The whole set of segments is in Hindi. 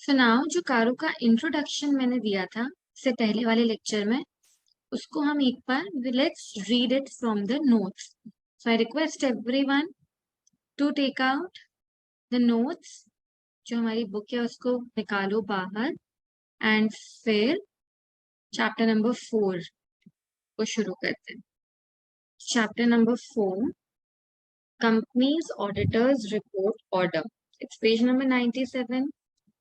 सो नाउ जो कारो का इंट्रोडक्शन मैंने दिया था से पहले वाले लेक्चर में, उसको हम एक बार let's read it from the notes. So I request everyone to take out the notes. जो हमारी बुक है उसको निकालो बाहर एंड फिर चैप्टर नंबर 4 को शुरू करते हैं. Chapter number 4, companies auditor's report order. It's page number 97.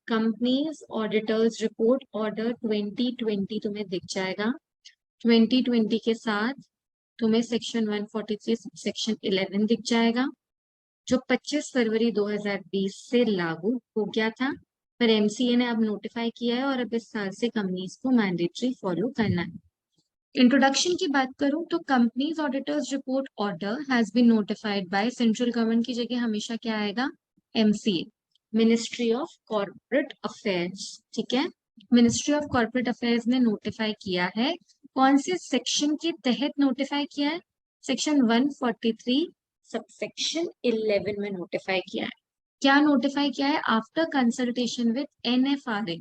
Companies auditor's report order 2020 तुम्हें दिख जाएगा. 2020 के साथ तुम्हें सेक्शन 143 सेक्शन 11 दिख जाएगा, जो 25 फरवरी 2020 से लागू हो गया था, पर एमसीए ने अब नोटिफाई किया है और अब इस साल से कंपनीज को मैंडेटरी फॉलो करना है. इंट्रोडक्शन की बात करूं तो companies auditor's report order has been notified by central government की जगह हमेशा क्या आएगा, MCA, ministry of corporate affairs. ठीक है, मिनिस्ट्री ऑफ कॉर्पोरेट अफेयर्स ने नोटिफाई किया है. कौन से सेक्शन के तहत नोटिफाई किया है? सेक्शन 143 सबसेक्शन 11 में नोटिफाई किया है. क्या नोटिफाई किया है? After consultation with NFRA,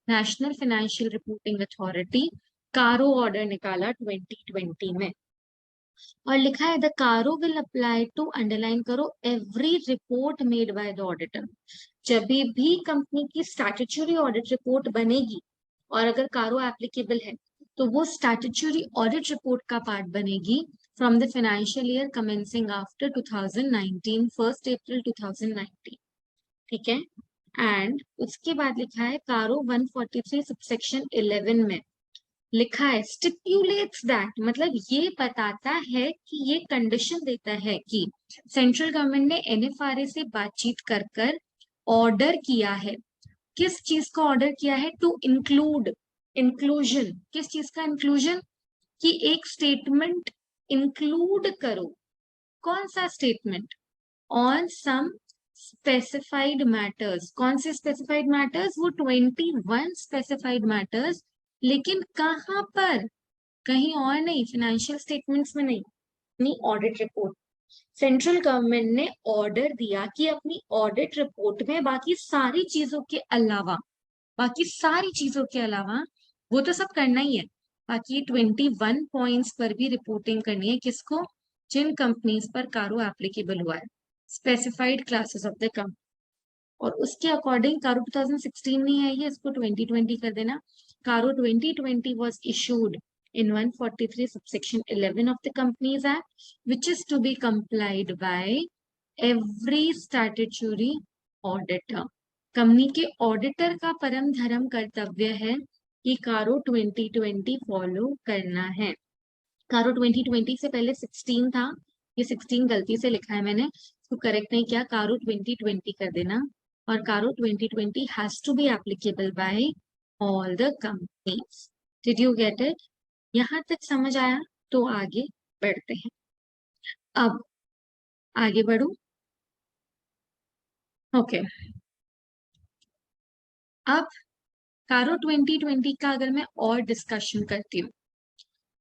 national financial reporting authority, कारो ऑर्डर निकाला 2020 में और लिखा है द कारो विल अप्लाई टू, अंडरलाइन करो, every report made by the auditor. जब भी कंपनी की स्टैट्यूटरी ऑडिट रिपोर्ट बनेगी और अगर कारो एप्लीकेबल है तो वो स्टैट्यूटरी ऑडिट रिपोर्ट का पार्ट बनेगी from the financial year commencing after 2019, 1 अप्रैल 2019. ठीक है, एंड उसके बाद लिखा है कारो 143 सबसेक्शन 11 में लिखा है स्टिप्यूलेट्स दैट, मतलब ये बताता है कि ये कंडीशन देता है कि सेंट्रल गवर्नमेंट ने एनएफआरए से बातचीत कर कर ऑर्डर किया है. किस चीज का ऑर्डर किया है? To include, inclusion. किस चीज का इंक्लूजन? कि एक स्टेटमेंट इंक्लूड करो. कौन सा statement? On some specified matters. कौन से स्पेसिफाइड मैटर्स? वो 21 स्पेसिफाइड मैटर्स, लेकिन कहां पर? कहीं और नहीं, फाइनेंशियल स्टेटमेंट्स में नहीं, अपनी ऑडिट रिपोर्ट. सेंट्रल गवर्नमेंट ने ऑर्डर दिया कि अपनी ऑडिट रिपोर्ट में बाकी सारी चीजों के अलावा, बाकी सारी चीजों के अलावा, वो तो सब करना ही है, बाकी 21 पॉइंट्स पर भी रिपोर्टिंग करनी है. किसको? जिन कंपनीज पर कारो एप्लीकेबल हुआ है, specified classes of the company. और उसके अकॉर्डिंग कारो 2016 नहीं है ये, इसको 2020 कर देना. कारो 2020 was issued in 143 subsection 11 of the Companies Act, which is to be complied by every statutory auditor. Company के ऑडिटर का परम धर्म कर्तव्य है कि कारो 2020 फॉलो करना है. कारो 2020 से पहले 16 था, ये 16 गलती से लिखा है मैंने, इसको करेक्ट नहीं किया, कारो 2020 कर देना. और CARO 2020 has to be applicable by all the companies. Did you get it? यहां तक समझ आया? तो आगे बढ़ते हैं. अब आगे बढ़ू. ओके, अब कारो 2020 का अगर मैं और डिस्कशन करती हूँ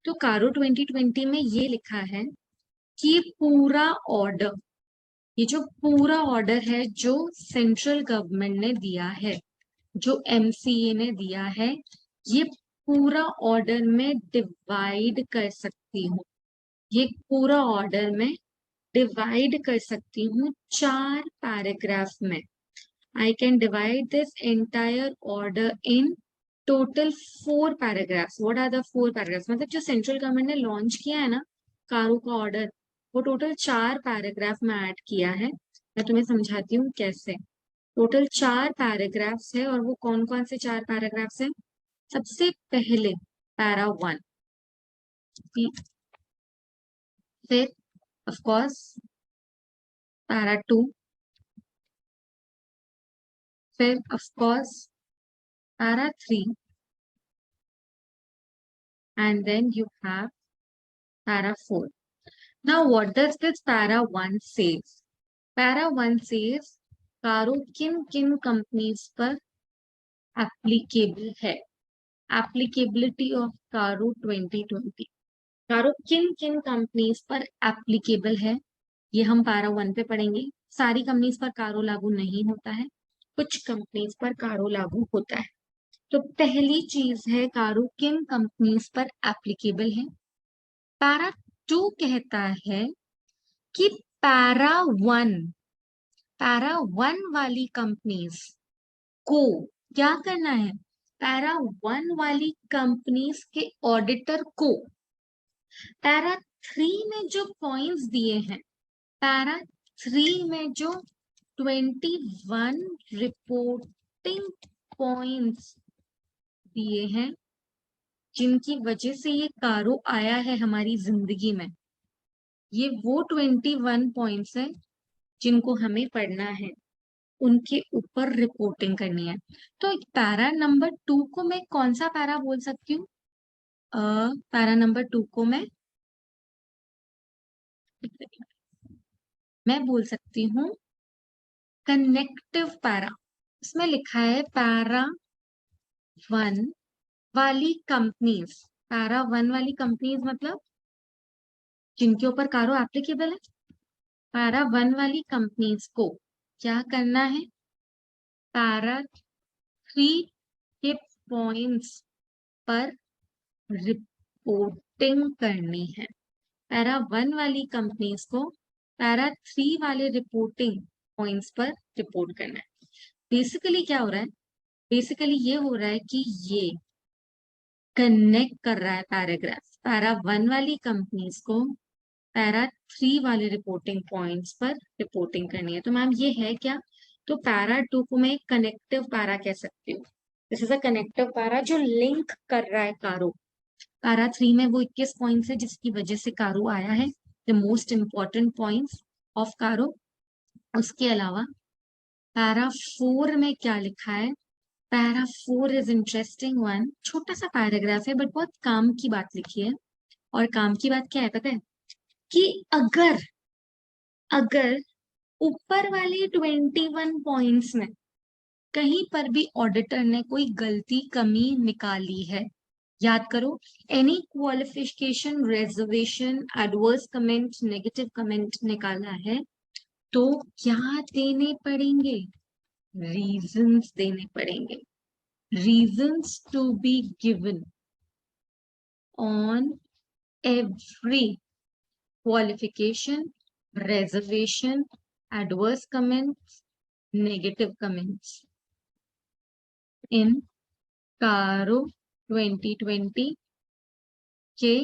तो कारो 2020 में ये लिखा है कि पूरा ऑर्डर, ये जो पूरा ऑर्डर है जो सेंट्रल गवर्नमेंट ने दिया है, जो एमसीए ने दिया है, ये पूरा ऑर्डर में डिवाइड कर सकती हूँ. ये पूरा ऑर्डर में डिवाइड कर सकती हूँ 4 पैराग्राफ में. I can divide this entire order in total 4 paragraphs. What are the 4 paragraphs? मतलब जो सेंट्रल गवर्नमेंट ने लॉन्च किया है ना कारो का ऑर्डर, वो टोटल 4 पैराग्राफ में ऐड किया है. मैं तुम्हें समझाती हूँ कैसे. टोटल 4 पैराग्राफ्स है और वो कौन कौन से 4 पैराग्राफ्स हैं? सबसे पहले पैरा 1, फिर ऑफ कोर्स पैरा 2, फिर of course para 3, and then you have para 4. Now what does this para 1 says? Para 1 says कारो किन किन कंपनीज पर एप्लीकेबल है. एप्लीकेबिलिटी ऑफ कारो 2020. कारो किन किन कंपनीज पर एप्लीकेबल है ये हम पैरा 1 पे पढ़ेंगे. सारी कंपनीज पर कारो लागू नहीं होता है, कुछ कंपनीज पर कारो लागू होता है। तो पहली चीज है कारो किन कंपनीज पर एप्लीकेबल है। पैरा 2 कहता है कि पैरा 1 वाली कंपनीज को क्या करना है। पैरा 1 वाली कंपनीज के ऑडिटर को पैरा 3 में जो पॉइंट्स दिए हैं, पैरा 3 में जो 21 रिपोर्टिंग पॉइंट्स दिए हैं जिनकी वजह से ये कारो आया है हमारी जिंदगी में, ये वो 21 पॉइंट्स है जिनको हमें पढ़ना है, उनके ऊपर रिपोर्टिंग करनी है। तो पैरा नंबर 2 को मैं कौन सा पैरा बोल सकती हूँ? पैरा नंबर 2 को मैं बोल सकती हूँ कनेक्टिव पैरा। इसमें लिखा है पैरा 1 वाली कंपनीज। पैरा 1 वाली कंपनीज मतलब जिनके ऊपर कारो एप्लीकेबल है। पैरा 1 वाली कंपनीज को क्या करना है, पैरा 3 के पॉइंट्स पर रिपोर्टिंग करनी है। पैरा 1 वाली कंपनीज को पैरा 3 वाले रिपोर्टिंग पॉइंट्स पर रिपोर्ट करना है। बेसिकली क्या हो रहा है, बेसिकली ये हो रहा है कि ये कनेक्ट कर रहा है पैराग्राफ। पैरा 1 वाली कंपनीज को पैरा 3 वाले रिपोर्टिंग पॉइंट्स पर रिपोर्टिंग करनी है। तो मैम ये है क्या, तो पैरा 2 को मैं कनेक्टिव पैरा कह सकती हूँ। This is a connective para जो लिंक कर रहा है कारो। पैरा 3 में वो 21 पॉइंट्स है जिसकी वजह से कारो आया है, the most important points of कारो। उसके अलावा पैरा 4 में क्या लिखा है, पैरा 4 इज इंटरेस्टिंग वन, छोटा सा पैराग्राफ है बट बहुत काम की बात लिखी है। और काम की बात क्या है पता है, कि अगर अगर ऊपर वाले 21 पॉइंट्स में कहीं पर भी ऑडिटर ने कोई गलती कमी निकाली है, याद करो, any qualification, reservation, adverse comment, negative comment निकाला है, तो क्या देने पड़ेंगे, रीजंस देने पड़ेंगे। Reasons to be given on every qualification, reservation, adverse comments, negative comments in कारो 2020 के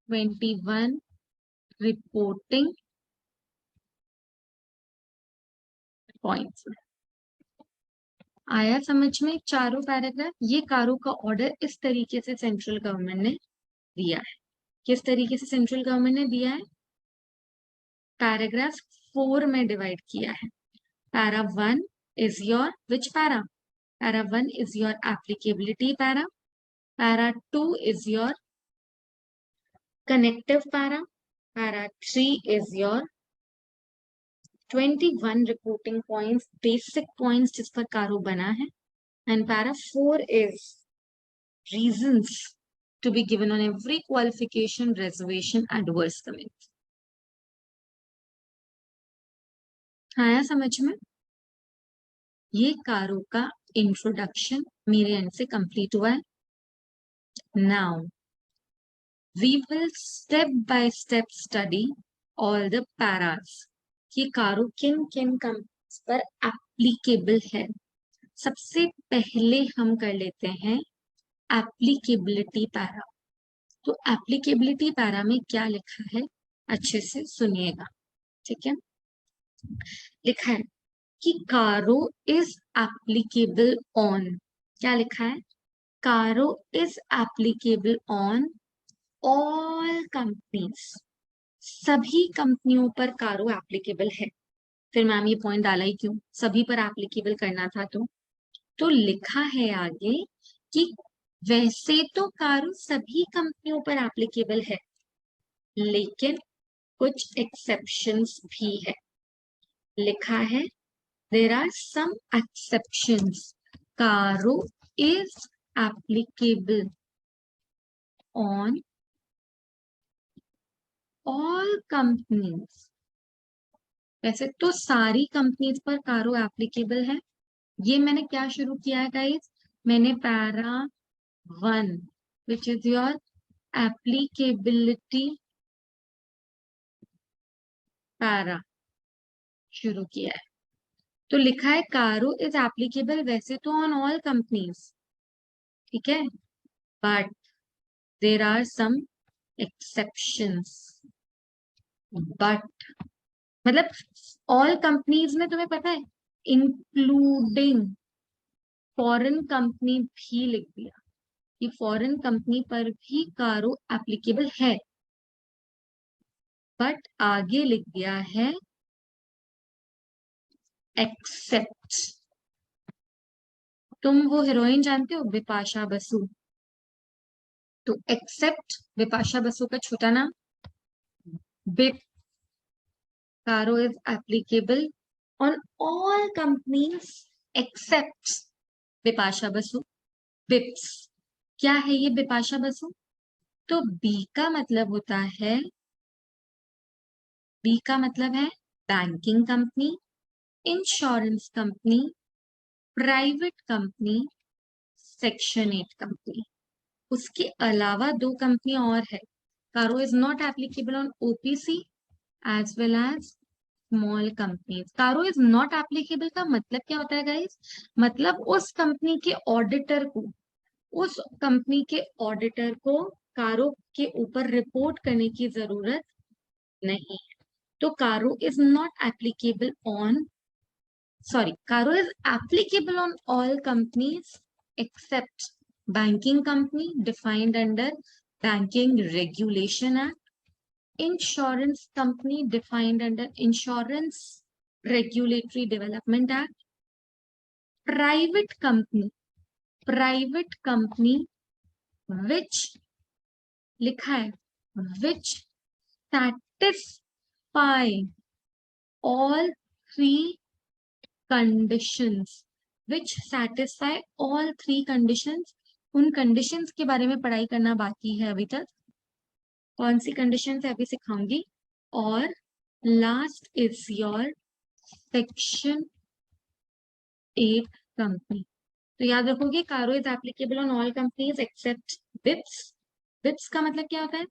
21 रिपोर्टिंग पॉइंट्स। आया समझ में चारों पैराग्राफ। ये कारो का ऑर्डर इस तरीके से सेंट्रल गवर्नमेंट ने दिया है। किस तरीके से सेंट्रल गवर्नमेंट ने दिया है, पैराग्राफ 4 में डिवाइड किया है। Para 1 is your which para? Para 1 is your applicability para. Para 2 is your connective para. Para 3 is your 21 reporting points, basic points जिस पर कारो बना है. And Para 4 is reasons to be given on every qualification, reservation, adverse comment. आया समझ में? ये कारो का इंट्रोडक्शन मेरे एंड से कंप्लीट हुआ है। Now we will step by step study all the paras. ये कारो किन किन कंपनीज पर एप्लीकेबल है। सबसे पहले हम कर लेते हैं एप्लीकेबिलिटी पैरा। तो एप्लीकेबिलिटी पैरा में क्या लिखा है, अच्छे से सुनिएगा, ठीक है। लिखा है कि कारो इज एप्लीकेबल ऑन, क्या लिखा है, CARO is applicable on all companies, सभी कंपनियों पर कारो एप्लीकेबल है। फिर मैम ये पॉइंट डाला ही क्यों, सभी पर एप्लीकेबल करना था तो लिखा है आगे कि वैसे तो कारो सभी कंपनियों पर एप्लीकेबल है, लेकिन कुछ एक्सेप्शंस भी है। लिखा है there are some exceptions. Caro is applicable on all companies. वैसे तो सारी कंपनीज पर कारो एप्लीकेबल है, ये मैंने क्या शुरू किया है गाइस, मैंने para 1 which is your applicability para शुरू किया है। तो लिखा है कारो इज एप्लीकेबल वैसे तो ऑन ऑल कंपनीज, ठीक है, but there are some exceptions. But मतलब ऑल कंपनीज में तुम्हें पता है इंक्लूडिंग फॉरेन कंपनी भी लिख दिया कि फॉरेन कंपनी पर भी कारो एप्लीकेबल है, बट आगे लिख दिया है एक्सेप्ट। तुम वो हीरोइन जानते हो बिपाशा बसु, तो एक्सेप्ट बिपाशा बसु का छोटा नाम BIP CARO is applicable on all companies except Bipasha Basu BIPS. क्या है ये बिपाशा बसु? तो बी का मतलब होता है, बी का मतलब है banking company, insurance company, private company, section 8 company. उसके अलावा दो कंपनी और है। CARO is not applicable on OPC as well as small companies. CARO is not applicable का मतलब क्या होता है गाइस? मतलब उस कंपनी के ऑडिटर को, उस कंपनी के ऑडिटर को कारो के ऊपर रिपोर्ट करने की जरूरत नहीं है। तो कारो is not applicable on, Caro is applicable on all companies except banking company defined under Banking Regulation Act, insurance company defined under Insurance Regulatory Development Act, private company which लिखा है which satisfy all three conditions, which satisfy all three conditions। उन conditions के बारे में पढ़ाई करना बाकी है अभी तक, कौन सी conditions है अभी सिखाऊंगी। और last is your section 8 company. तो याद रखोगे CARO is applicable on all companies except BIPS. BIPS का मतलब क्या होता है?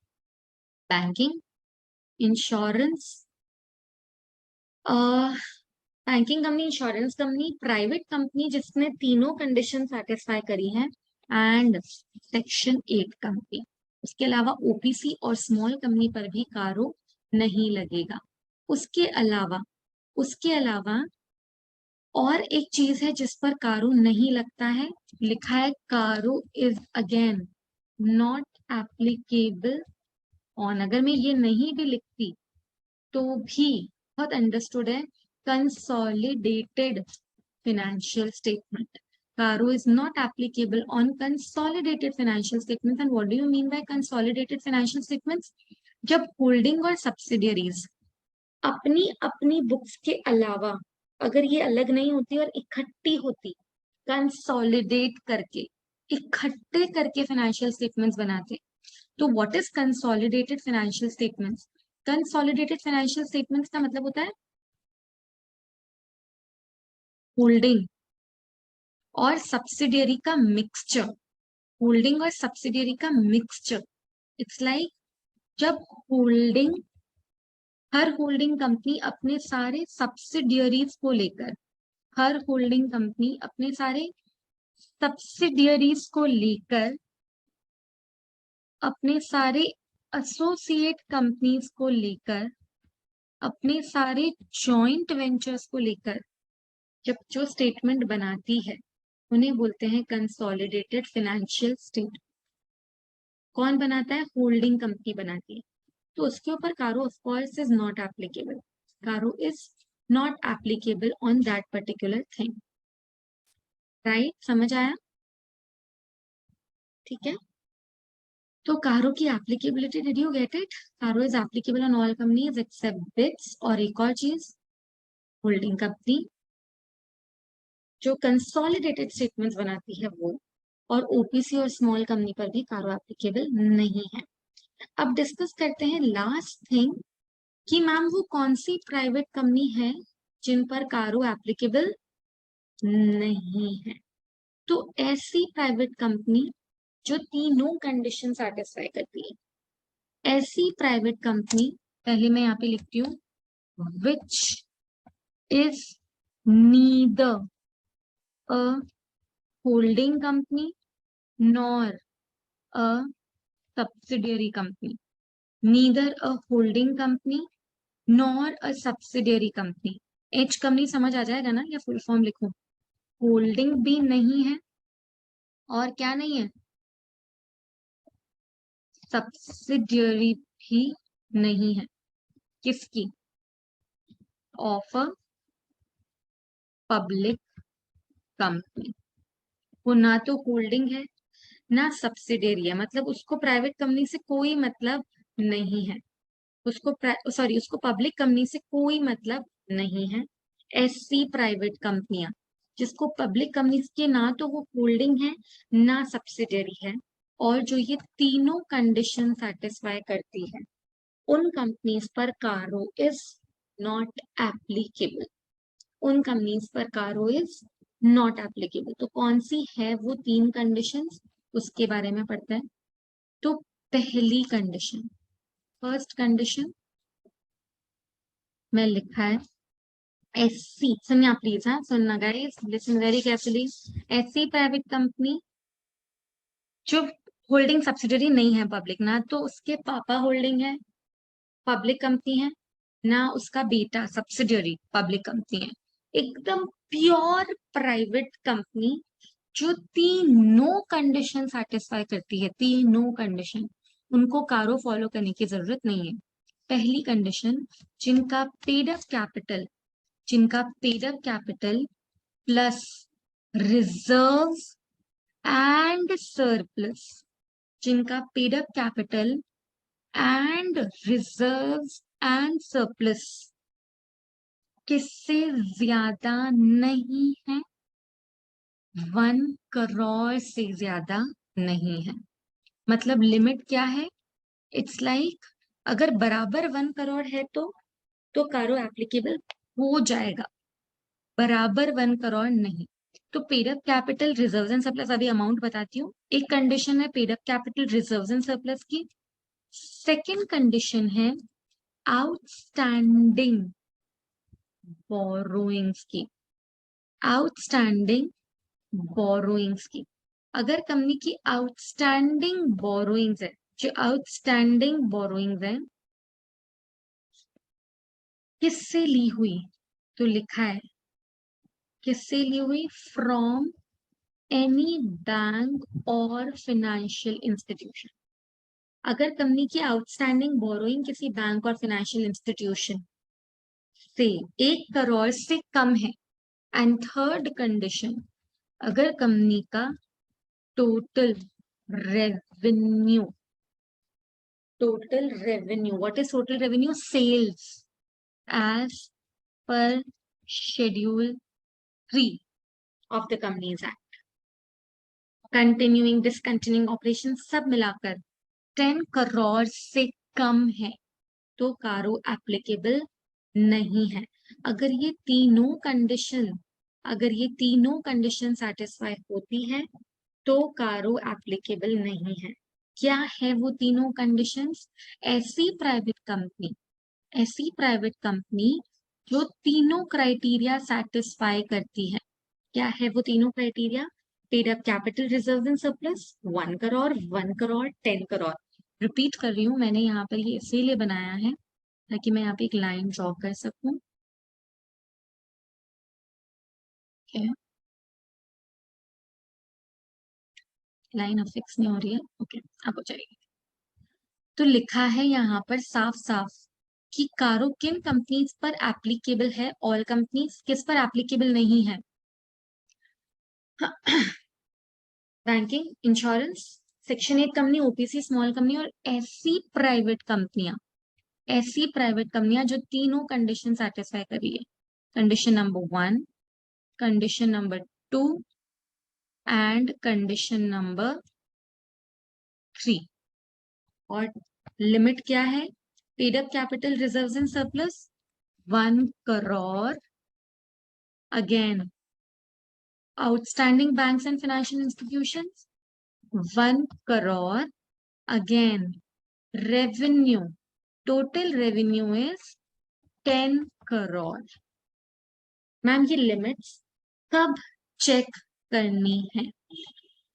Banking, insurance, banking company, insurance company, private company जिसने तीनों कंडीशन सेटिस्फाई करी हैं, एंड सेक्शन 8 कंपनी। उसके अलावा ओपीसी और स्मॉल कंपनी पर भी कारो नहीं लगेगा। उसके अलावा और एक चीज है जिस पर कारो नहीं लगता है, लिखा है CARO is again not applicable on, अगर मैं ये नहीं भी लिखती तो भी बहुत अंडरस्टूड है, consolidated financial statement. Caro is not applicable on consolidated financial statements. And what do you mean by consolidated financial statements? जब होल्डिंग और सब्सिडियरीज अपनी अपनी बुक्स के अलावा अगर ये अलग नहीं होती और इकट्ठी होती, कंसोलिडेट करके, इकट्ठे करके फाइनेंशियल स्टेटमेंट्स बनाते, तो what is consolidated financial statements? Consolidated financial statements का मतलब होता है होल्डिंग और सब्सिडियरी का मिक्सचर, होल्डिंग और सब्सिडियरी का मिक्सचर। इट्स लाइक जब होल्डिंग, हर होल्डिंग कंपनी अपने सारे सब्सिडियरीज को लेकर, हर होल्डिंग कंपनी अपने सारे सब्सिडियरीज को लेकर, अपने सारे एसोसिएट कंपनीज को लेकर, अपने सारे जॉइंट वेंचर्स को लेकर जब जो स्टेटमेंट बनाती है उन्हें बोलते हैं कंसोलिडेटेड फाइनेंशियल स्टेटमेंट। कौन बनाता है? होल्डिंग कंपनी बनाती है। तो उसके ऊपर CARO of course is not applicable, CARO is not applicable on that particular thing. Right, समझ आया? ठीक है, तो कारो की applicability, did you get it? CARO is applicable on all companies except bits. और एक और चीज, होल्डिंग कंपनी जो कंसोलिडेटेड स्टेटमेंट्स बनाती है वो, और ओपीसी और स्मॉल कंपनी पर भी कारो एप्लीकेबल नहीं है। अब डिस्कस करते हैं लास्ट थिंग कि मैम वो कौन सी प्राइवेट कंपनी है जिन पर कारो एप्लीकेबल नहीं है। तो ऐसी प्राइवेट कंपनी जो तीनों कंडीशन सेटिस्फाई करती है, ऐसी प्राइवेट कंपनी, पहले मैं यहाँ पे लिखती हूँ, which is neither a holding company nor a subsidiary company, neither a holding company nor a subsidiary company. H company समझ आ जाएगा ना, या फुल फॉर्म लिखूं? होल्डिंग भी नहीं है और क्या नहीं है, सब्सिडियरी भी नहीं है। किसकी? Of a public company. वो ना तो होल्डिंग है ना सब्सिडियरी है, मतलब उसको प्राइवेट कंपनी से कोई मतलब नहीं है, उसको सॉरी उसको पब्लिक कंपनी से कोई मतलब नहीं है। ऐसी प्राइवेट कंपनियां जिसको पब्लिक कंपनी के ना तो वो होल्डिंग है ना सब्सिडियरी है, और जो ये तीनों कंडीशन सेटिस्फाई करती है, उन कंपनीज पर कारो इज नॉट एप्लीकेबल। उन कंपनीज पर कारो इज नॉट एप्लीकेबल। तो कौन सी है वो तीन कंडीशंस, उसके बारे में पढ़ते हैं। तो पहली कंडीशन, फर्स्ट कंडीशन में लिखा है एससी, सुनिए आप प्लीज, हाँ सुनना guys, listen very carefully. SC private company जो होल्डिंग सब्सिडरी नहीं है पब्लिक, ना तो उसके पापा होल्डिंग है पब्लिक कंपनी है, ना उसका बेटा सब्सिडियरी पब्लिक कंपनी है, एकदम प्योर प्राइवेट कंपनी जो तीनों कंडीशन सेटिस्फाई करती है, तीनों कंडीशन, उनको कारो फॉलो करने की जरूरत नहीं है। पहली कंडीशन, जिनका पेड अप कैपिटल, जिनका paid up capital plus reserve and surplus, जिनका paid up capital and reserve and surplus किससे ज्यादा नहीं है, 1 करोड़ से ज्यादा नहीं है। मतलब लिमिट क्या है? इट्स लाइक अगर बराबर 1 करोड़ है तो कारो एप्लीकेबल हो जाएगा, बराबर 1 करोड़ नहीं। तो paid up capital, reserve and surplus, अभी अमाउंट बताती हूँ। एक कंडीशन है paid up capital, reserve and surplus की। सेकंड कंडीशन है आउटस्टैंडिंग बोरोइंग्स की, आउटस्टैंडिंग बोरोइंग्स की। अगर कंपनी की आउटस्टैंडिंग बोरोइंग्स है, जो आउटस्टैंडिंग बोरोइंग्स है किससे ली हुई, तो लिखा है किससे ली हुई, फ्रॉम एनी बैंक और फाइनेंशियल इंस्टीट्यूशन। अगर कंपनी की आउटस्टैंडिंग बोरोइंग किसी बैंक और फाइनेंशियल इंस्टीट्यूशन से 1 करोड़ से कम है, एंड थर्ड कंडीशन, अगर कंपनी का total revenue, total revenue, what is total revenue, sales as per schedule 3 of the companies act, continuing discontinuing operation सब मिलाकर 10 करोड़ से कम है, तो कारो एप्लीकेबल नहीं है। अगर ये तीनों कंडीशन, अगर ये तीनों कंडीशन सेटिस्फाई होती है तो कारो एप्लीकेबल नहीं है। क्या है वो तीनों कंडीशंस? ऐसी प्राइवेट कंपनी, ऐसी प्राइवेट कंपनी जो तीनों क्राइटेरिया सेटिस्फाई करती है। क्या है वो तीनों criteria? Paid up capital, reserve and surplus, 1 crore, 1 crore, 10 crore. Repeat कर रही हूँ, मैंने यहाँ पर ये इसीलिए बनाया है ताकि मैं यहाँ पे एक लाइन ड्रॉ कर सकूं। लाइन अब फिक्स नहीं हो रही है, ओके अब हो जाएगी। तो लिखा है यहाँ पर साफ साफ कि कारो किन कंपनीज पर एप्लीकेबल है, ऑल कंपनीज। किस पर एप्लीकेबल नहीं है? Banking, insurance, section 8 company, OPC, small company, और ऐसी प्राइवेट कंपनियां, ऐसी प्राइवेट कंपनियां जो तीनों कंडीशन सेटिस्फाई कर रही है। Condition number 1, condition number 2 and condition number 3। और लिमिट क्या है? Paid up capital, reserves and surplus 1 crore, again Outstanding banks and financial institutions 1 crore. Again, revenue, total revenue is 10 crore. Ma'am ये लिमिट्स कब चेक करनी है?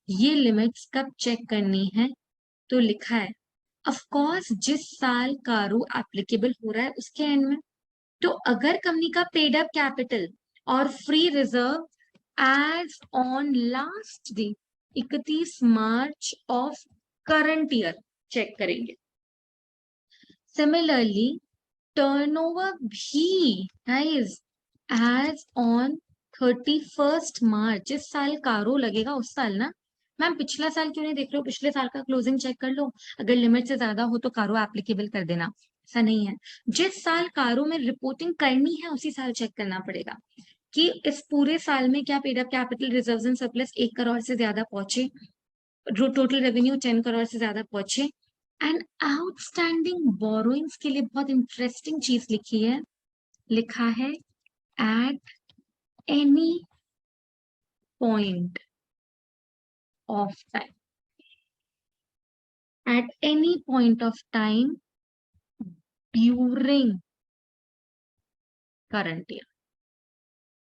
ये लिमिट्स कब चेक करनी है? तो लिखा है ऑफ कोर्स जिस साल कारू एप्लीकेबल हो रहा है उसके एंड में। तो अगर कंपनी का पेड अप कैपिटल और free reserve as on last day 31 March of current year check करेंगे। सिमिलरली टर्नओवर भी गाइस एज ऑन 31 मार्च, जिस साल कारो लगेगा उस साल ना मैम, पिछला साल क्यों नहीं देख रहे हो? पिछले साल का क्लोजिंग चेक कर लो, अगर लिमिट से ज्यादा हो तो कारो एप्लीकेबल कर देना। ऐसा नहीं है, जिस साल कारो में रिपोर्टिंग करनी है उसी साल चेक करना पड़ेगा कि इस पूरे साल में क्या paid up capital reserves and surplus 1 crore से ज्यादा पहुंचे, टोटल रेवेन्यू 10 करोड़ से ज्यादा पहुंचे। एंड आउटस्टैंडिंग बोरोइंग्स के लिए बहुत इंटरेस्टिंग चीज लिखी है, लिखा है eight any point of time, at any point of time during current year,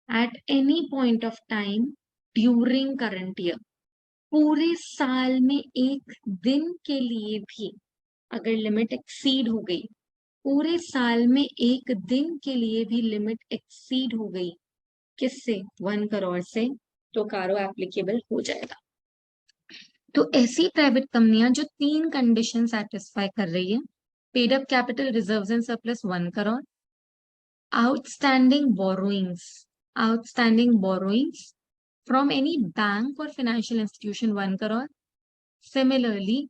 at any point of time during current year, पूरे साल में एक दिन के लिए भी अगर लिमिट एक्सीड हो गई, पूरे साल में एक दिन के लिए भी लिमिट एक्सीड हो गई, किससे? 1 करोड़ से, तो कारो एप्लीकेबल हो जाएगा। तो ऐसी प्राइवेट कंपनियां जो 3 कंडीशन सेटिस्फाई कर रही है, paid up capital reserves and surplus 1 crore, outstanding borrowings from any bank और financial institution 1 crore, similarly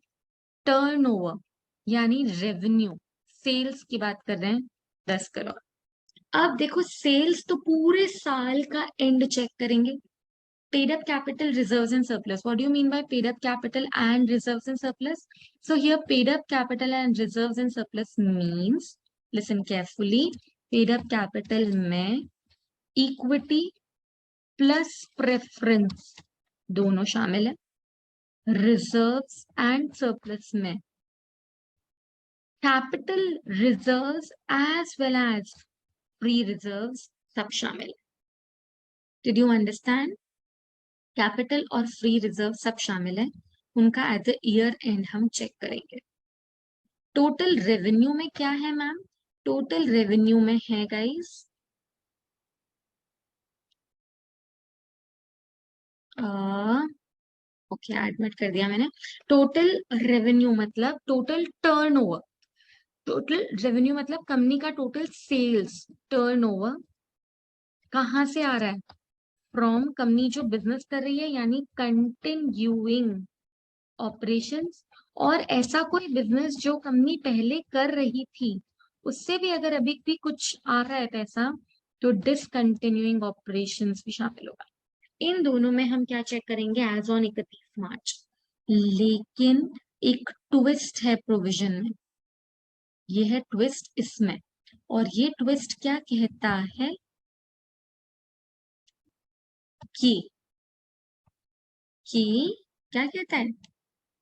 turnover यानी रेवेन्यू, सेल्स की बात कर रहे हैं 10 करोड़। अब देखो सेल्स तो पूरे साल का एंड चेक करेंगे। Paid up capital reserves and surplus. What do you mean by paid up capital and reserves and surplus? So here paid up capital and reserves and surplus means, listen carefully, paid up capital में equity plus preference दोनों शामिल है, reserves and surplus में capital reserves as well as free reserves सब शामिल है। Did you understand? कैपिटल और फ्री रिजर्व सब शामिल है, उनका एट द ईयर एंड हम चेक करेंगे। टोटल रेवेन्यू में क्या है मैम? टोटल रेवेन्यू में है गाइस ओके एडमिट कर दिया मैंने। टोटल रेवेन्यू मतलब टोटल टर्नओवर, टोटल रेवेन्यू मतलब कंपनी का टोटल सेल्स, टर्नओवर कहाँ से आ रहा है? फ्रॉम कंपनी जो बिजनेस कर रही है यानी कंटिन्यूइंग ऑपरेशंस, और ऐसा कोई बिजनेस जो कंपनी पहले कर रही थी उससे भी अगर अभी भी कुछ आ रहा है पैसा तो डिसकंटिन्यूइंग ऑपरेशंस भी शामिल होगा। इन दोनों में हम क्या चेक करेंगे? एज ऑन 31 मार्च। लेकिन एक ट्विस्ट है प्रोविजन में, ये है ट्विस्ट इसमें, और ये ट्विस्ट क्या कहता है कि क्या कहता है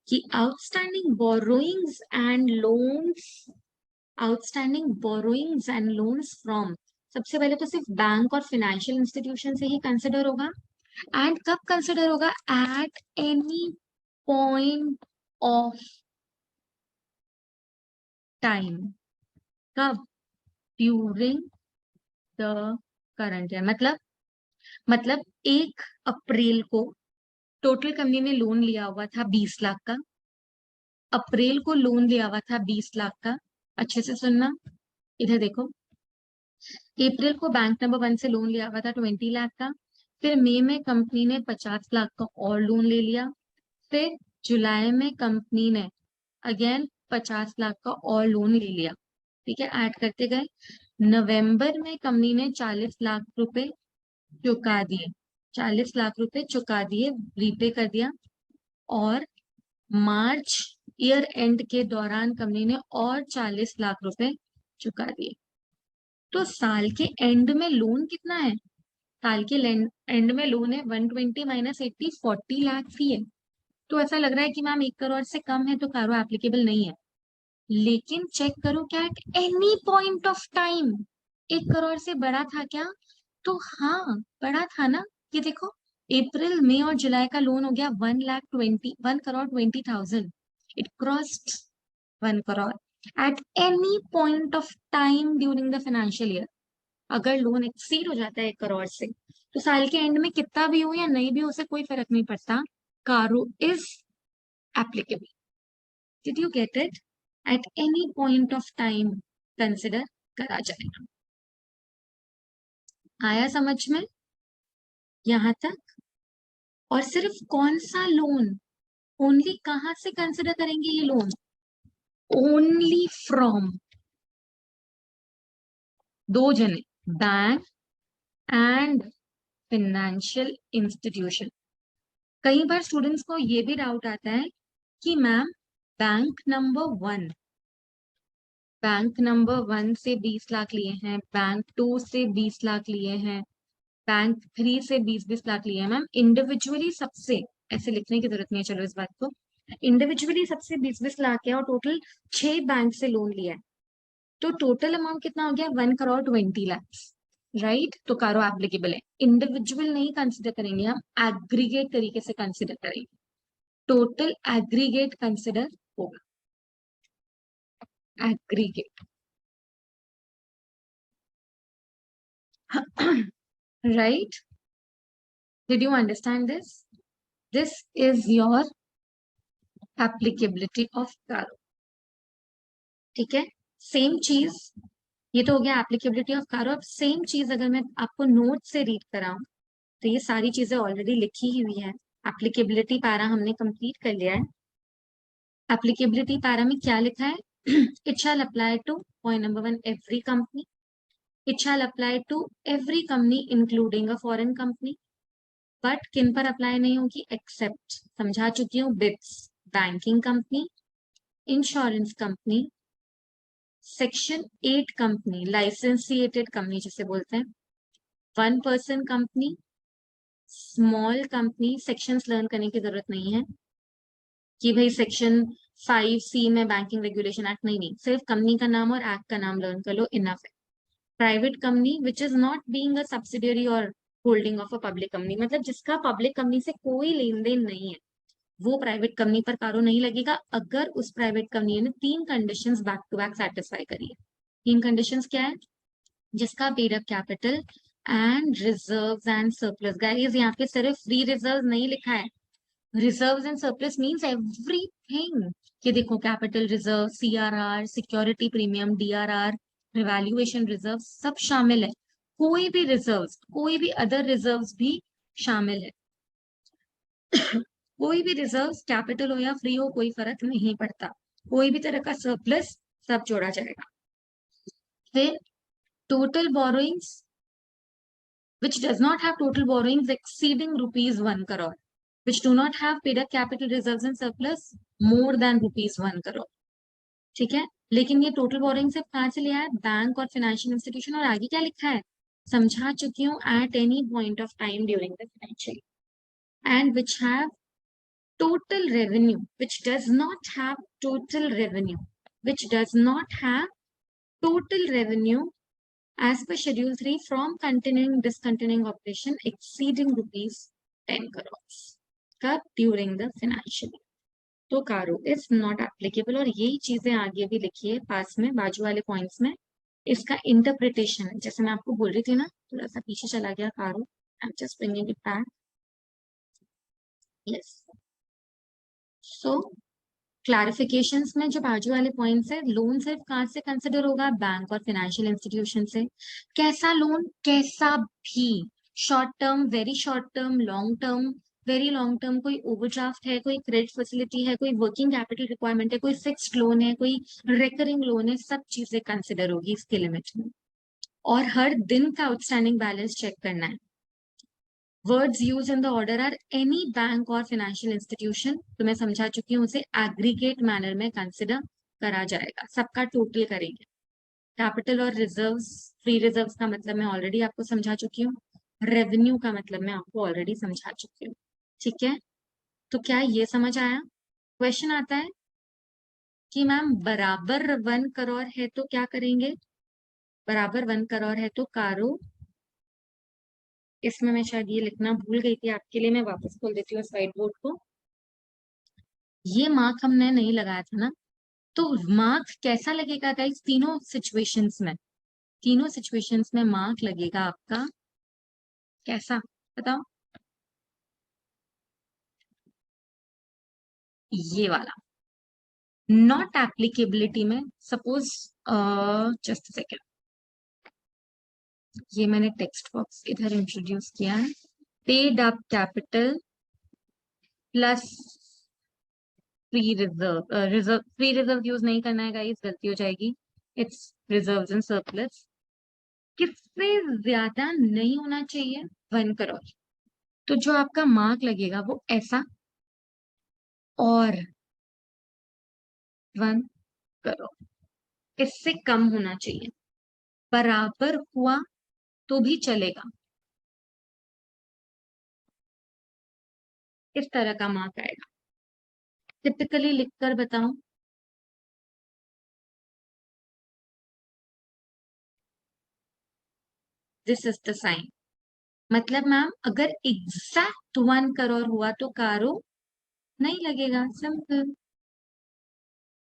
कि outstanding borrowings and loans from, सबसे पहले तो सिर्फ बैंक और फाइनेंशियल इंस्टीट्यूशन से ही कंसिडर होगा। एंड कब कंसिडर होगा? At any point of time. कब? During the current year. मतलब 1 अप्रैल को टोटल कंपनी ने लोन लिया हुआ था 20 लाख का, अप्रैल को लोन लिया हुआ था 20 लाख का। अच्छे से सुनना, इधर देखो, अप्रैल को बैंक नंबर 1 से लोन लिया हुआ था 20 लाख का, फिर मई में कंपनी ने 50 लाख का और लोन ले लिया, फिर जुलाई में कंपनी ने अगेन 50 लाख का और लोन ले लिया, ठीक है, ऐड करते गए। नवंबर में कंपनी ने 40 लाख रुपए चुका दिए, 40 लाख रुपए चुका दिए, रीपे कर दिया, और मार्च ईयर एंड के दौरान कंपनी ने और 40 लाख रुपए चुका दिए। तो साल के एंड में लोन कितना है? साल के एंड में लोन है 120 माइनस 80 40 लाख फी है। तो ऐसा लग रहा है कि मैम 1 करोड़ से कम है तो कारो एप्लीकेबल नहीं है। लेकिन चेक करो क्या eight any point of time 1 crore से बड़ा था क्या? तो हाँ बड़ा था ना। ये देखो अप्रैल मई और जुलाई का लोन हो गया 1 crore 20,000। It crossed 1 crore eight any point of time during the financial year. अगर लोन एक्सीड हो जाता है 1 करोड़ से तो साल के एंड में कितना भी हो या नहीं भी हो उसे कोई फर्क नहीं पड़ता, कारो is applicable. Did you get it? Eight any point of time consider करा जाएगा। आया समझ में यहां तक? और सिर्फ कौन सा लोन, ओनली कहां से कंसिडर करेंगे ये लोन? ओनली फ्रॉम दो जने, बैंक एंड फाइनेंशियल इंस्टीट्यूशन। कई बार स्टूडेंट्स को ये भी डाउट आता है कि मैम बैंक नंबर वन से 20 लाख लिए हैं, बैंक 2 से 20 लाख लिए हैं, बैंक 3 से 20-20 लाख लिए हैं। मैम इंडिविजुअली सबसे ऐसे लिखने की जरूरत नहीं है, चलो इस बात को इंडिविजुअली सबसे 20-20 लाख है और टोटल 6 बैंक से लोन लिया है, तो टोटल अमाउंट कितना हो गया 1 करोड़ 20 लाख, राइट? तो कारो एप्लीकेबल है। इंडिविजुअल नहीं कंसिडर करेंगे हम, एग्रीगेट तरीके से कंसिडर करेंगे, टोटल एग्रीगेट कंसिडर होगा, aggregate. Right? Did you understand this? This is your applicability of कारो। ठीक है, सेम चीज, ये तो हो गया एप्लीकेबिलिटी ऑफ कारो। अब सेम चीज अगर मैं आपको नोट से रीड कराऊं तो ये सारी चीजें ऑलरेडी लिखी ही हुई है। एप्लीकेबिलिटी पैरा हमने कंप्लीट कर लिया है। एप्लीकेबिलिटी पैरा में क्या लिखा है? It shall apply to, point number 1, every company. It shall apply to every company including a foreign company. But किन पर अप्लाई नहीं होगी? एक्सेप्ट, समझा चुकी हूँ, बिट्स, banking company, insurance company, section 8 company, लाइसेंसिएटेड कंपनी जिसे बोलते हैं, 1 person company, small company. Sections learn करने की जरूरत नहीं है कि भाई सेक्शन 5C में बैंकिंग रेगुलेशन एक्ट, नहीं नहीं, सिर्फ कंपनी का नाम और एक्ट का नाम लर्न कर लो, इनफ है। Private company which is not being a subsidiary और holding of a public company, मतलब जिसका पब्लिक कंपनी से कोई लेन देन नहीं है, वो प्राइवेट कंपनी पर कारो नहीं लगेगा अगर उस प्राइवेट कंपनी ने 3 conditions back to back satisfy करी है। 3 कंडीशंस क्या है? जिसका paid up capital and reserves and surplus. Guys यहाँ पे सिर्फ फ्री रिजर्व नहीं लिखा है, reserves and surplus means everything. ये देखो capital reserve, CRR, security premium, DRR, revaluation reserve सब शामिल है। कोई भी रिजर्व्स, कोई भी अदर रिजर्व्स भी शामिल है। कोई भी रिजर्व कैपिटल हो या फ्री हो कोई फर्क नहीं पड़ता, कोई भी तरह का सरप्लस सब जोड़ा जाएगा। फिर total borrowings which does not have total borrowings exceeding rupees 1 crore, which do not have paid up capital reserves and surplus more than rupees 1 crore। ठीक है, लेकिन ये टोटल बोरिंग से कहां से लिया है? बैंक और फाइनेंशियल इंस्टीट्यूशन। और आगे क्या लिखा है? समझा चुकी हूँ, eight any point of time during the financial, and which have total revenue, which does not have total revenue, which does not have total revenue as per schedule 3 from continuing discontinuing operation exceeding rupees 10 crores कब? during the financial year। तो कारो इज नॉट एप्लीकेबल। और यही चीजें आगे भी लिखी है पास में बाजू वाले पॉइंट्स में, इसका इंटरप्रिटेशन है। जैसे मैं आपको बोल रही थी ना, थोड़ा सा पीछे चला गया कारो, I am just bringing it back. Yes, so clarifications में जो बाजू वाले पॉइंट्स है, लोन सिर्फ कहां से कंसिडर होगा? बैंक और फाइनेंशियल इंस्टीट्यूशन से। कैसा लोन? कैसा भी, short term, very short term, long term, very long term, कोई ओवरड्राफ्ट है, कोई क्रेडिट फैसिलिटी है, कोई वर्किंग कैपिटल रिक्वायरमेंट है, कोई फिक्स्ड लोन है, कोई रिकरिंग लोन है, सब चीजें कंसिडर होगी इसके लिमिट में। और हर दिन का आउटस्टैंडिंग बैलेंस चेक करना है। Words use in the order are any bank और फाइनेंशियल इंस्टीट्यूशन, तो मैं समझा चुकी हूँ, उसे एग्रीगेट मैनर में कंसिडर करा जाएगा, सबका टोटल करेंगे। कैपिटल और रिजर्व्स, फ्री रिजर्व्स का मतलब मैं ऑलरेडी आपको समझा चुकी हूँ। रेवेन्यू का मतलब मैं आपको ऑलरेडी समझा चुकी हूँ, ठीक है। तो क्या ये समझ आया? क्वेश्चन आता है कि मैम बराबर 1 करोड़ है तो क्या करेंगे? बराबर 1 करोड़ है तो कारो, इसमें मैं शायद ये लिखना भूल गई थी, आपके लिए मैं वापस खोल देती हूँ साइड बोर्ड को। ये मार्क हमने नहीं लगाया था ना, तो मार्क कैसा लगेगा गाइस? तीनों सिचुएशंस में मार्क लगेगा आपका कैसा, बताओ? ये वाला नॉट एप्लीकेबिलिटी में, सपोज जस्ट सेकेंड, ये मैंने टेक्स्ट बॉक्स इधर इंट्रोड्यूस किया है। Paid up capital plus free reserve, free reserve use नहीं करना है गाइस, गलती हो जाएगी। It's reserves and surplus. किससे ज्यादा नहीं होना चाहिए? 1 करोड़। तो जो आपका मार्क लगेगा वो ऐसा, और 1 करोड़, इससे कम होना चाहिए। बराबर हुआ तो भी चलेगा, इस तरह का मार्क आएगा। टिपिकली लिखकर बताऊं? This is the sign. मतलब मैम अगर एग्जैक्ट 1 करोड़ हुआ तो कारो नहीं लगेगा, सिंपल।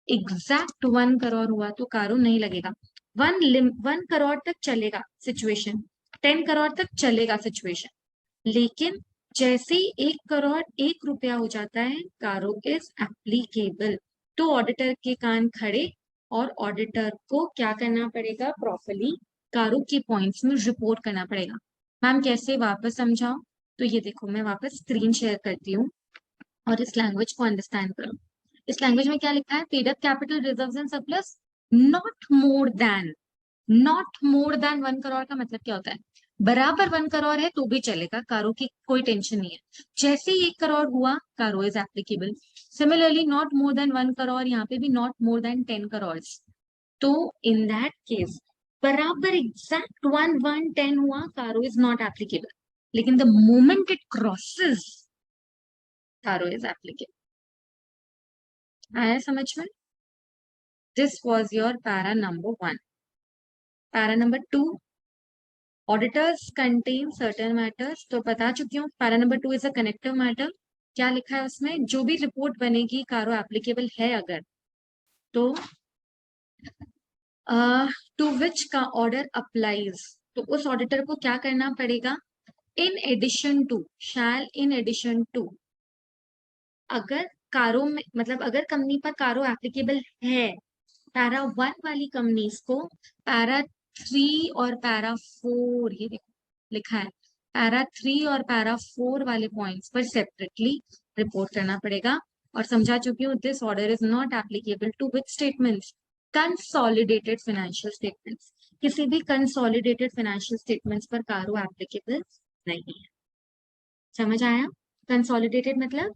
एग्जैक्ट 1 करोड़ हुआ तो कारो नहीं लगेगा। 1 करोड़ तक चलेगा सिचुएशन, 10 करोड़ तक चलेगा सिचुएशन, लेकिन जैसे ही 1 करोड़ 1 रुपया हो जाता है, कारो इज एप्लीकेबल। तो ऑडिटर के कान खड़े, और ऑडिटर को क्या करना पड़ेगा? प्रॉपरली कारो के पॉइंट्स में रिपोर्ट करना पड़ेगा। मैम कैसे, वापस समझाओ? तो ये देखो, मैं वापस स्क्रीन शेयर करती हूँ और इस लैंग्वेज को अंडरस्टैंड करो। इस लैंग्वेज में क्या लिखा है? Paid up capital reserves and surplus not more than, not more than 1 crore का मतलब क्या होता है? बराबर 1 करोड़ है तो भी चलेगा, कारो की कोई टेंशन नहीं है। जैसे ही 1 करोड़ हुआ, कारो is applicable. Similarly not more than 1 crore, यहाँ पे भी नॉट मोर देन 10 करोड़। तो इन दैट केस बराबर एग्जैक्ट 1 1 10 हुआ, कारो इज नॉट एप्लीकेबल। लेकिन द मोमेंट इट क्रॉसेस, कारो इज एप्लीकेबल। आया समझ में? This was your para number 1। Para number 2, auditors contain certain matters, तो बता चुकी हूँ। Para number 2 is a connective matter. क्या लिखा है उसमें? जो भी रिपोर्ट बनेगी, कारो एप्लीकेबल है अगर, तो टू विच का ऑर्डर अप्लाइज, तो उस ऑडिटर को क्या करना पड़ेगा? In addition to, shall in addition to, अगर कारो में, मतलब अगर कंपनी पर कारो एप्लीकेबल है, पैरा 1 वाली कंपनीज को पैरा 3 और पैरा 4, ये देखो लिखा है, पैरा 3 और पैरा 4 वाले पॉइंट्स पर सेपरेटली रिपोर्ट करना पड़ेगा। और समझा चुकी हूँ, this order is not applicable to which statements? Consolidated financial statements. किसी भी कंसोलिडेटेड फाइनेंशियल स्टेटमेंट्स पर कारो एप्लीकेबल नहीं है। समझ आया? कंसोलिडेटेड मतलब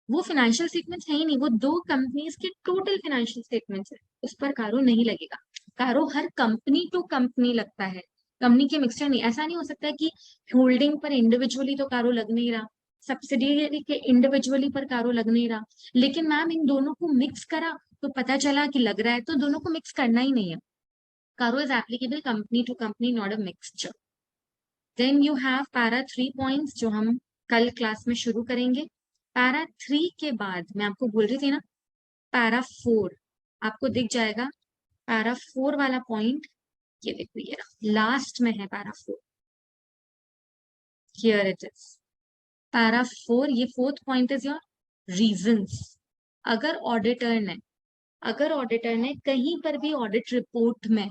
वो फाइनेंशियल स्टेटमेंट्स है ही नहीं, वो दो कंपनीज के टोटल फाइनेंशियल स्टेटमेंट्स है, उस पर कारो नहीं लगेगा। कारो हर कंपनी टू कंपनी लगता है, कंपनी के मिक्सचर नहीं। ऐसा नहीं हो सकता है कि होल्डिंग पर इंडिविजुअली तो कारो लग नहीं रहा, सब्सिडियरी के इंडिविजुअली पर कारो लग नहीं रहा, लेकिन मैम इन दोनों को मिक्स करा तो पता चला कि लग रहा है, तो दोनों को मिक्स करना ही नहीं है। CARO is applicable company to company, not a mixture. Then you have para 3 points, जो हम कल क्लास में शुरू करेंगे। पैरा 3 के बाद मैं आपको बोल रही थी ना, पैरा 4 आपको दिख जाएगा। पैरा 4 वाला पॉइंट, ये देखो, ये लास्ट में है para 4, here it is. Para 4, ये fourth point is your reasons. अगर ऑडिटर ने, अगर ऑडिटर ने कहीं पर भी ऑडिट रिपोर्ट में,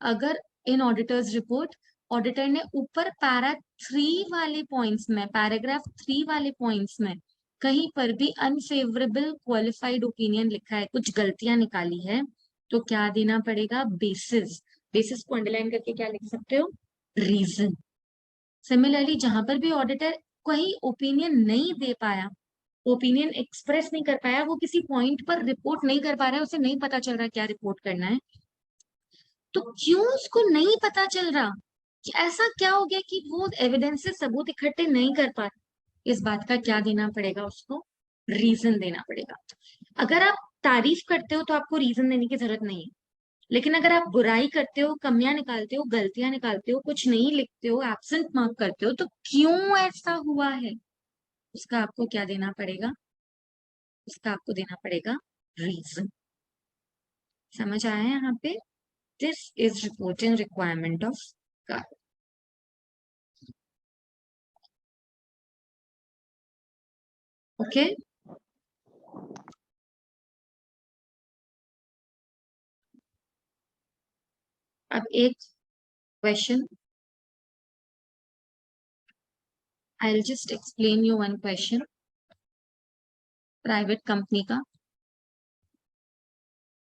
अगर इन ऑडिटर्स रिपोर्ट ऑडिटर ने ऊपर पैरा 3 वाले पॉइंट्स में, पैराग्राफ 3 वाले पॉइंट्स में कहीं पर भी अनफेवरेबल क्वालिफाइड ओपिनियन लिखा है, कुछ गलतियां निकाली है, तो क्या देना पड़ेगा? बेसिस। बेसिस को अंडरलाइन करके क्या लिख सकते हो? रीजन। सिमिलरली जहां पर भी ऑडिटर कहीं ओपिनियन नहीं दे पाया, ओपिनियन एक्सप्रेस नहीं कर पाया, वो किसी पॉइंट पर रिपोर्ट नहीं कर पा रहा है, उसे नहीं पता चल रहा क्या रिपोर्ट करना है, तो क्यों उसको नहीं पता चल रहा? कि ऐसा क्या हो गया कि वो एविडेंस से सबूत इकट्ठे नहीं कर पा रहे। इस बात का क्या देना पड़ेगा उसको, रीजन देना पड़ेगा। अगर आप तारीफ करते हो तो आपको रीजन देने की जरूरत नहीं है, लेकिन अगर आप बुराई करते हो, कमियां निकालते हो, गलतियां निकालते हो, कुछ नहीं लिखते हो, एब्सेंट मार्क करते हो, तो क्यों ऐसा हुआ है उसका आपको क्या देना पड़ेगा, उसका आपको देना पड़ेगा रीजन। समझ आया यहाँ पे? This is reporting requirement of कार। ओके, अब एक question, I will just explain you one question private company का।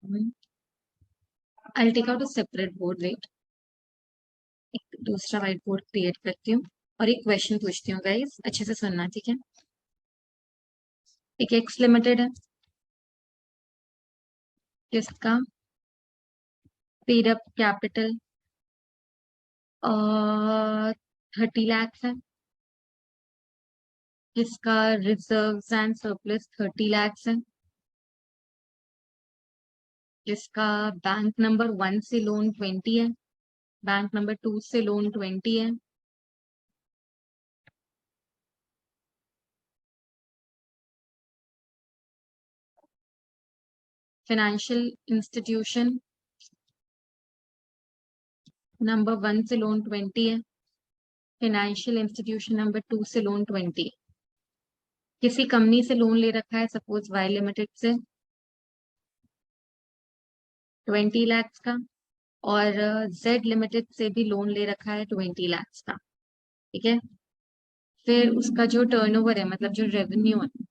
I will take out a separate board, wait, एक दूसरा व्हाइट बोर्ड क्रिएट करती हूँ और एक क्वेश्चन पूछती हूँ गाइस, अच्छे से सुनना, ठीक है? एक एक्स लिमिटेड है जिसका पेड अप कैपिटल 30 लाख है, जिसका रिजर्व्स एंड सरप्लस 30 लाख है, जिसका बैंक नंबर 1 से लोन 20 है, बैंक नंबर 2 से लोन 20 है, फाइनेंशियल इंस्टीट्यूशन नंबर 1 से लोन 20 है, फाइनेंशियल इंस्टीट्यूशन नंबर 2 से लोन 20 है, किसी कंपनी से लोन ले रखा है, सपोज वाई लिमिटेड से 20 लाख का, और जेड लिमिटेड से भी लोन ले रखा है 20 लाख का, ठीक है? फिर उसका जो टर्नओवर है, मतलब जो रेवेन्यू है,